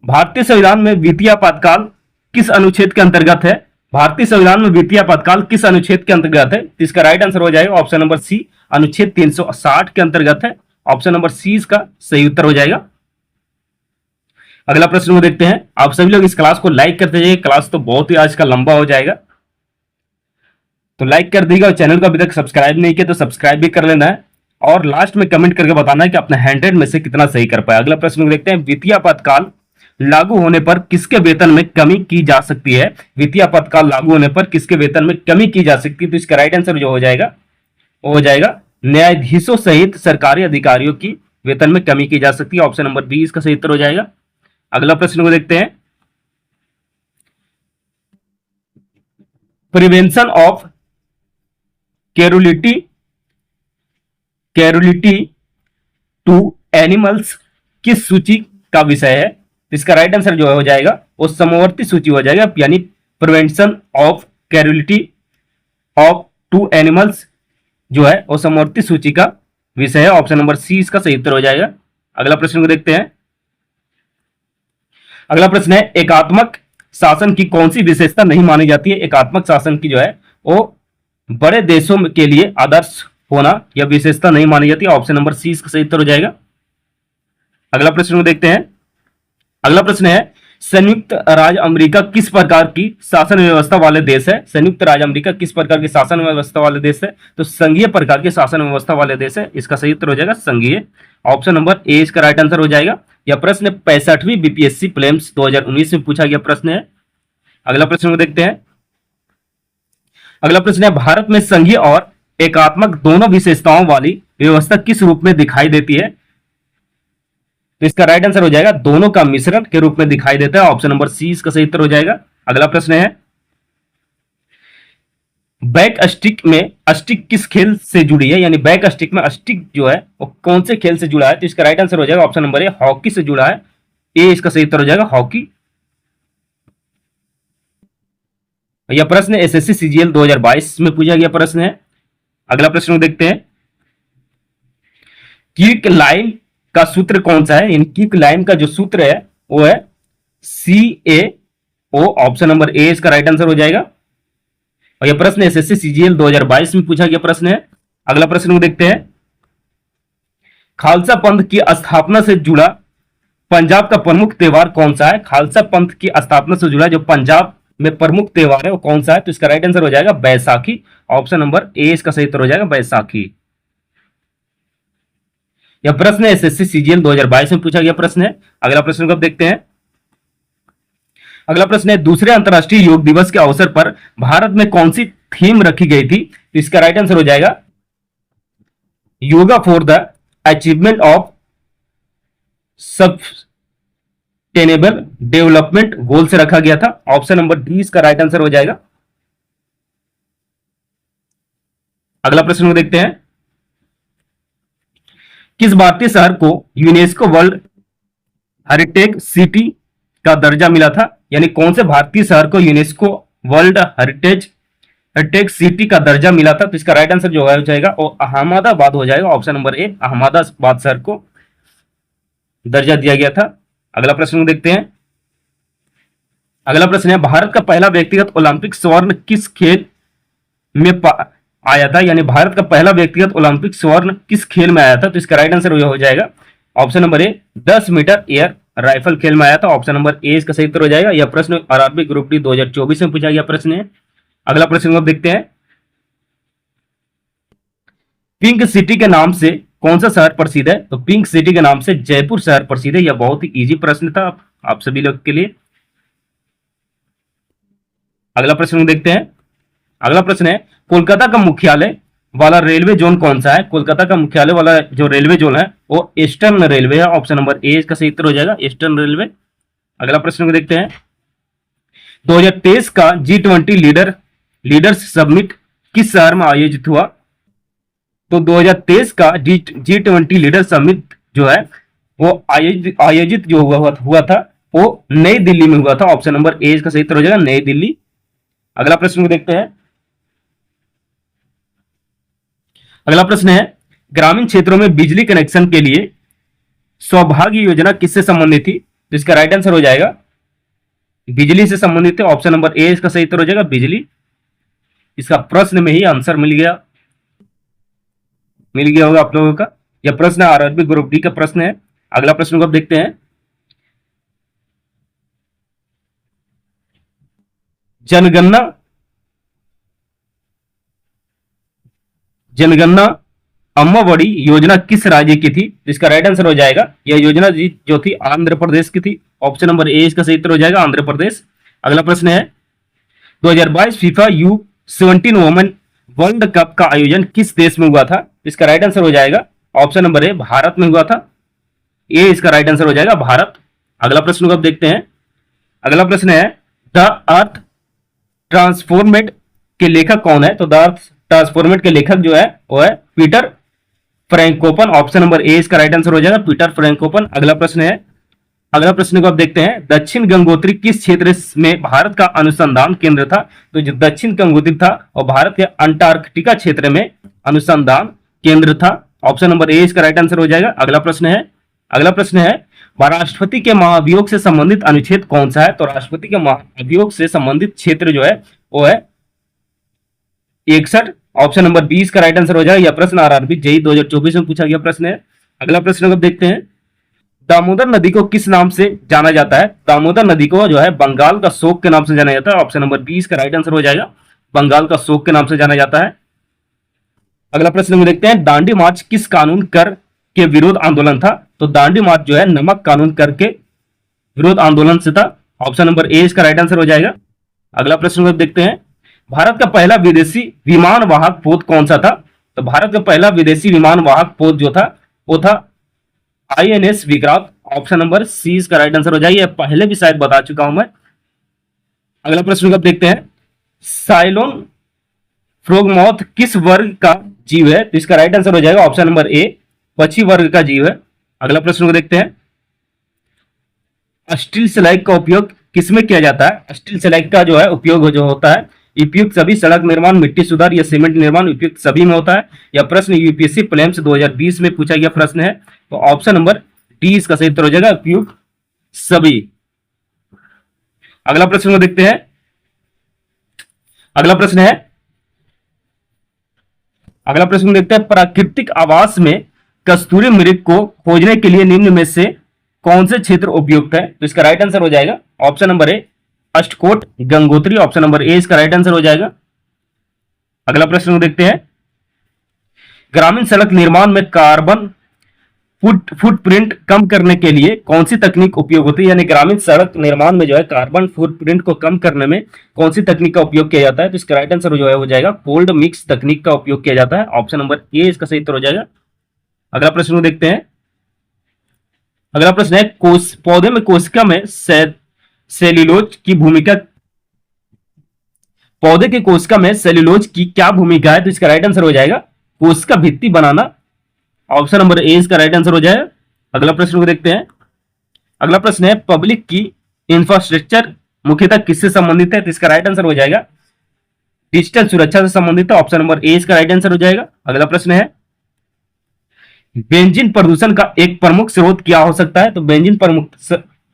भारतीय संविधान में वित्तीय आपातकाल किस अनुच्छेद के अंतर्गत है? भारतीय संविधान में वित्तीय आपातकाल किस अनुच्छेद के अंतर्गत है? तो इसका राइट आंसर हो जाएगा ऑप्शन नंबर सी, अनुच्छेद 360 के अंतर्गत है। ऑप्शन नंबर सी इसका सही उत्तर हो जाएगा। अगला प्रश्न को देखते हैं। आप सभी लोग इस क्लास को लाइक करते जाइए, क्लास तो बहुत ही आज का लंबा हो जाएगा, तो लाइक कर दीजिएगा। और चैनल को अभी तक सब्सक्राइब नहीं किया तो सब्सक्राइब भी कर लेना है, और लास्ट में कमेंट करके बताना है कि अपने 100 में से कितना सही कर पाया। अगला प्रश्न को देखते हैं। वित्तीय आपातकाल लागू होने पर किसके वेतन में कमी की जा सकती है? वित्तीय आपातकाल लागू होने पर किसके वेतन में कमी की जा सकती है? तो इसका राइट आंसर जो हो जाएगा वो हो जाएगा न्यायाधीशों सहित सरकारी अधिकारियों की वेतन में कमी की जा सकती है। ऑप्शन नंबर बी इसका सही उत्तर हो जाएगा। अगला प्रश्न को देखते हैं। प्रिवेंशन ऑफ कैरुलिटी टू एनिमल्स किस सूची का विषय है? इसका राइट आंसर जो हो जाएगा वो समवर्ती सूची हो जाएगा, यानी prevention of cruelty of to animals जो है वो समवर्ती सूची का विषय है। ऑप्शन नंबर सी इसका सही उत्तर हो जाएगा। अगला प्रश्न को देखते हैं। अगला प्रश्न है, एकात्मक शासन की कौन सी विशेषता नहीं मानी जाती है? एकात्मक शासन की जो है वो बड़े देशों के लिए आदर्श होना यह विशेषता नहीं मानी जाती। ऑप्शन नंबर सी इसका सही उत्तर हो जाएगा। अगला प्रश्न को देखते हैं। अगला प्रश्न है, संयुक्त राज्य अमेरिका किस प्रकार की शासन व्यवस्था वाले देश है? संयुक्त राज्य अमेरिका किस प्रकार की शासन व्यवस्था वाले देश है? तो संघीय प्रकार की शासन व्यवस्था वाले देश है। इसका सही उत्तर हो जाएगा संघीय। ऑप्शन नंबर ए इसका राइट आंसर हो जाएगा। यह प्रश्न 65वीं बीपीएससी प्रीलिम्स 2019 में पूछा गया प्रश्न है। अगला प्रश्न को देखते हैं। अगला प्रश्न है, भारत में संघीय और एकात्मक दोनों विशेषताओं वाली व्यवस्था किस रूप में दिखाई देती है? तो इसका राइट आंसर हो जाएगा दोनों का मिश्रण के रूप में दिखाई देता है। ऑप्शन नंबर सी इसका सही उत्तर हो जाएगा। अगला प्रश्न है, बैक स्टिक में स्टिक किस खेल से जुड़ी है? यानी बैक स्टिक में स्टिक जो है वो कौन से खेल से जुड़ा है? तो इसका राइट आंसर हो जाएगा ऑप्शन नंबर ए, हॉकी से जुड़ा है। ए इसका सही उत्तर हो जाएगा हॉकी। यह प्रश्न एसएससी सीजीएल 2022 में पूछा गया प्रश्न है। अगला प्रश्न देखते हैं। क्विक लाइन का सूत्र कौन सा है, इन क्विक लाइम का जो सूत्र है वो है CaO। ऑप्शन नंबर ए इसका राइट आंसर हो जाएगा। और यह प्रश्न एसएससी सीजीएल 2022 में पूछा गया प्रश्न है। अगला प्रश्न को देखते हैं। खालसा पंथ की स्थापना से जुड़ा पंजाब का प्रमुख त्योहार कौन सा है? खालसा पंथ की स्थापना से जुड़ा जो पंजाब में प्रमुख त्योहार है वो कौन सा है? तो इसका राइट आंसर हो जाएगा बैसाखी। ऑप्शन नंबर ए इसका सही उत्तर हो जाएगा बैसाखी। यह प्रश्न एसएससी सीजीएल 2022 में पूछा गया प्रश्न है। अगला प्रश्न को अब देखते हैं। अगला प्रश्न है, दूसरे अंतर्राष्ट्रीय योग दिवस के अवसर पर भारत में कौन सी थीम रखी गई थी? तो इसका राइट आंसर हो जाएगा yoga for the achievement of sustainable development goal से रखा गया था। ऑप्शन नंबर डी इसका राइट आंसर हो जाएगा। अगला प्रश्न को देखते हैं। किस भारतीय शहर को यूनेस्को वर्ल्ड हेरिटेज सिटी का दर्जा मिला था? यानी कौन से भारतीय शहर को यूनेस्को वर्ल्ड हेरिटेज सिटी का दर्जा मिला था? तो इसका राइट आंसर जो हो जाएगा वो अहमदाबाद हो जाएगा। ऑप्शन नंबर ए अहमदाबाद शहर को दर्जा दिया गया था। अगला प्रश्न देखते हैं। अगला प्रश्न है, भारत का पहला व्यक्तिगत ओलंपिक स्वर्ण किस खेल में आया था? यानी भारत का पहला व्यक्तिगत ओलंपिक स्वर्ण किस खेल में आया था? तो इसका राइट आंसर हो जाएगा option number A 10 meter air rifle खेल में आया था। ऑप्शन नंबर ए इसका सही उत्तर हो जाएगा। यह प्रश्न आरआरबी ग्रुप डी 2024 में पूछा गया प्रश्न है। अगला प्रश्न को देखते हैं। पिंक सिटी के नाम से कौन सा शहर प्रसिद्ध है? तो पिंक सिटी के नाम से जयपुर शहर प्रसिद्ध है। यह बहुत ही इजी प्रश्न था आप सभी लोग के लिए। अगला प्रश्न देखते हैं। अगला प्रश्न है, कोलकाता का मुख्यालय वाला रेलवे जोन कौन सा है? कोलकाता का मुख्यालय वाला जो रेलवे जोन है वो ईस्टर्न रेलवे है। ऑप्शन नंबर ए इसका सही उत्तर हो जाएगा ईस्टर्न रेलवे। अगला प्रश्न को देखते हैं। 2023 का G20 लीडर्स समिट किस शहर में आयोजित हुआ? तो 2023 का G20 लीडर समिट जो है वो आयोजित जो हुआ था वो नई दिल्ली में हुआ था। ऑप्शन नंबर ए इसका सही उत्तर हो जाएगा नई दिल्ली। अगला प्रश्न को देखते हैं। अगला प्रश्न है, ग्रामीण क्षेत्रों में बिजली कनेक्शन के लिए सौभाग्य योजना किससे संबंधित थी? तो इसका राइट आंसर हो जाएगा बिजली से संबंधित है। ऑप्शन नंबर ए इसका सही उत्तर हो जाएगा बिजली। इसका प्रश्न में ही आंसर मिल गया होगा आप लोगों का। यह प्रश्न आरआरबी ग्रुप डी का प्रश्न है। अगला प्रश्न को अब देखते हैं। जनगणना अम्मावड़ी योजना किस राज्य की थी? इसका राइट आंसर हो जाएगा यह योजना जो थी आंध्र प्रदेश की थी। ऑप्शन नंबर ए इसका सही उत्तर हो जाएगा आंध्र प्रदेश। अगला प्रश्न है, 2022 FIFA U17 women world cup का आयोजन किस देश में हुआ था? इसका राइट आंसर हो जाएगा ऑप्शन नंबर ए भारत में हुआ था। ए इसका राइट आंसर हो जाएगा भारत। अगला प्रश्न को अब देखते हैं। अगला प्रश्न है, द अर्थ ट्रांसफॉर्मेट के लेखक कौन है? तो द अर्थ ट्रांसफॉर्मेट के लेखक जो है वो है पीटर फ्रैंकोपन। ऑप्शन नंबर ए इसका राइट आंसर हो जाएगा पीटर फ्रैंकोपन। अगला प्रश्न है। अगला प्रश्न को आप देखते हैं। दक्षिण गंगोत्री किस क्षेत्र में भारत का अनुसंधान केंद्र था? तो जो दक्षिण गंगोत्री था और भारत के अंटार्कटिका क्षेत्र में अनुसंधान केंद्र था। ऑप्शन नंबर ए इसका राइट आंसर हो जाएगा। अगला प्रश्न है। अगला प्रश्न है, राष्ट्रपति के महाभियोग से संबंधित अनुच्छेद कौन सा है? तो राष्ट्रपति के महाभियोग से संबंधित क्षेत्र जो है वो है 61। ऑप्शन नंबर 20 का राइट आंसर हो जाएगा। यह प्रश्न आरआरबी जेईई 2024 में पूछा गया प्रश्न है। अगला प्रश्न को देखते हैं। दामोदर नदी को किस नाम से जाना जाता है? दामोदर नदी को जो है बंगाल का शोक के नाम से जाना जाता है। ऑप्शन नंबर 20 का राइट आंसर हो जाएगा बंगाल का शोक के नाम से जाना जाता है। अगला प्रश्न को देखते हैं। दांडी मार्च किस कानून कर के विरोध आंदोलन था? तो दांडी मार्च जो है नमक कानून कर के विरोध आंदोलन से था। ऑप्शन नंबर ए इसका राइट आंसर हो जाएगा। अगला प्रश्न को देखते हैं। भारत का पहला विदेशी विमान वाहक पोत कौन सा था? तो भारत का पहला विदेशी विमान वाहक पोत जो था वो था INS Vikrant. Option number C इसका राइट आंसर हो जाएगा। पहले भी शायद बता चुका हूं मैं। अगला प्रश्न को देखते हैं। साइलोन फ्रॉगमॉथ किस वर्ग का जीव है? तो इसका राइट आंसर हो जाएगा ऑप्शन नंबर ए पक्षी वर्ग का जीव है। अगला प्रश्न को देखते हैं। स्टील स्लैग का उपयोग किसमें किया जाता है? स्टील स्लैग का जो है उपयोग जो होता है उपयुक्त सभी सड़क निर्माण, मिट्टी सुधार या सीमेंट निर्माण उपयुक्त सभी में होता है। यह प्रश्न यूपीएससी प्रीलिम्स 2020 में पूछा गया प्रश्न है। तो ऑप्शन नंबर डी इसका सही उत्तर हो जाएगा, उपयुक्त सभी। अगला प्रश्न को देखते हैं। अगला प्रश्न है, अगला प्रश्न देखते हैं, प्राकृतिक आवास में कस्तूरी मृग को खोजने के लिए निम्न में से कौन से क्षेत्र उपयुक्त है? तो इसका राइट आंसर हो जाएगा ऑप्शन नंबर ए अष्टकोट गंगोत्री। ऑप्शन नंबर ए इसका राइट आंसर हो जाएगा। अगला प्रश्न को देखते हैं, ग्रामीण सड़क निर्माण में कार्बन फुटप्रिंट कम करने के लिए कौन सी तकनीक उपयोग होती है? यानी ग्रामीण सड़क निर्माण में जो है कार्बन फुटप्रिंट को कम करने में कौन सी तकनीक का उपयोग किया जाता है? तो इसका राइट आंसर जो है हो जाएगा कोल्ड मिक्स तकनीक का उपयोग किया जाता है। ऑप्शन नंबर ए इसका सही उत्तर हो जाएगा। अगला प्रश्न को देखते हैं। अगला प्रश्न है, पौधे में कोशिका में सेल्यूलोज की भूमिका, पौधे के कोशिका में सेल्यूलोज की क्या भूमिका है? तो इसका राइट आंसर हो जाएगा कोशिका भित्ति बनाना। ऑप्शन नंबर ए इसका राइट आंसर हो जाएगा। अगला प्रश्न को देखते हैं। अगला प्रश्न है, पब्लिक की इंफ्रास्ट्रक्चर मुख्यतः किससे संबंधित है? तो इसका राइट आंसर हो जाएगा डिजिटल सुरक्षा से संबंधित है। ऑप्शन नंबर ए इसका राइट आंसर हो जाएगा। अगला प्रश्न है, बेंजीन प्रदूषण का एक प्रमुख स्रोत क्या हो सकता है? तो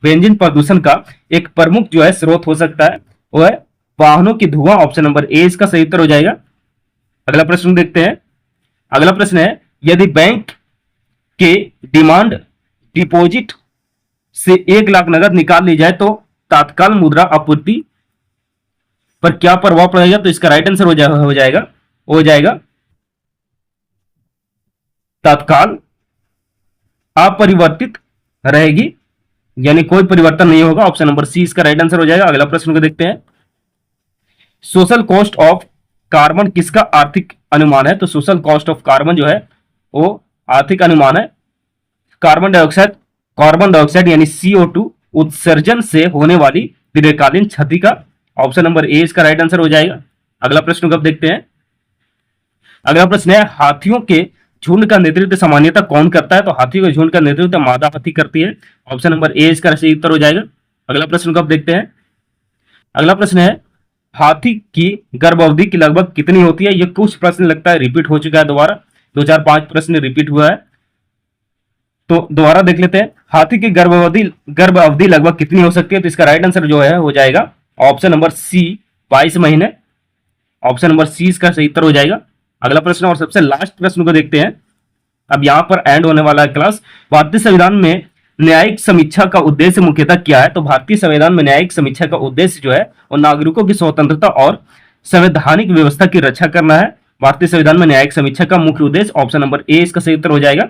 बेंजीन प्रदूषण का एक प्रमुख जो है स्रोत हो सकता है वो है वाहनों की धुआं। ऑप्शन नंबर ए इसका सही उत्तर हो जाएगा। अगला प्रश्न देखते हैं। अगला प्रश्न है, यदि बैंक के डिमांड डिपॉजिट से 1 लाख नगद निकाल ली जाए तो तात्काल मुद्रा आपूर्ति पर क्या प्रभाव पड़ेगा? तो इसका राइट आंसर हो जाएगा तत्काल अपरिवर्तित रहेगी, यानी कोई परिवर्तन नहीं होगा। ऑप्शन नंबर सी इसका राइट आंसर हो जाएगा। अगला प्रश्न को देखते हैं, सोशल कॉस्ट ऑफ कार्बन किसका आर्थिक अनुमान है? तो सोशल कॉस्ट ऑफ कार्बन जो है वो आर्थिक अनुमान है कार्बन डाइऑक्साइड यानी CO2 उत्सर्जन से होने वाली दीर्घकालीन क्षति का। ऑप्शन नंबर ए इसका राइट आंसर हो जाएगा। अगला प्रश्न को अब देखते हैं। अगला प्रश्न है, हाथियों के झुंड का नेतृत्व सामान्यतः कौन करता है? तो हाथियों के झुंड का नेतृत्व मादा हाथी करती है। ऑप्शन नंबर ए इसका सही उत्तर हो जाएगा। अगला प्रश्न को अब देखते हैं। अगला प्रश्न है, हाथी की गर्भावधि की लगभग कितनी होती है? ये कुछ प्रश्न लगता है रिपीट हो चुका है, दोबारा 2-4-5 प्रश्न रिपीट हुआ है, तो दोबारा देख लेते हैं। हाथी की गर्भावधि लगभग कितनी हो सकती है? तो इसका राइट आंसर जो है हो जाएगा ऑप्शन नंबर सी 22 महीने। ऑप्शन नंबर सी इसका सही उत्तर हो जाएगा। अगला प्रश्न और सबसे लास्ट प्रश्न को देखते हैं। अब यहां पर एंड होने वाला है क्लास। भारतीय संविधान में न्यायिक समीक्षा का उद्देश्य मुख्यतः क्या है? तो भारतीय संविधान में न्यायिक समीक्षा का उद्देश्य जो है वो नागरिकों की स्वतंत्रता और संवैधानिक व्यवस्था की रक्षा करना है। भारतीय संविधान में न्यायिक समीक्षा का मुख्य उद्देश्य। ऑप्शन नंबर ए इसका सही उत्तर हो जाएगा।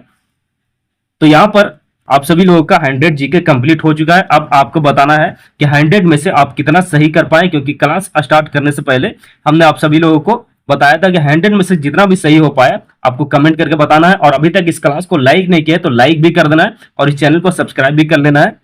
तो यहां पर आप सभी लोगों का 100 जीके कंप्लीट हो चुका है। अब आपको बताना है कि 100 में से आप कितना सही कर पाए, क्योंकि क्लास स्टार्ट करने से पहले हमने आप सभी लोगों को बताया था कि 100 में से जितना भी सही हो पाया आपको कमेंट करके बताना है। और अभी तक इस क्लास को लाइक नहीं किया तो लाइक भी कर देना है और इस चैनल को सब्सक्राइब भी कर लेना है।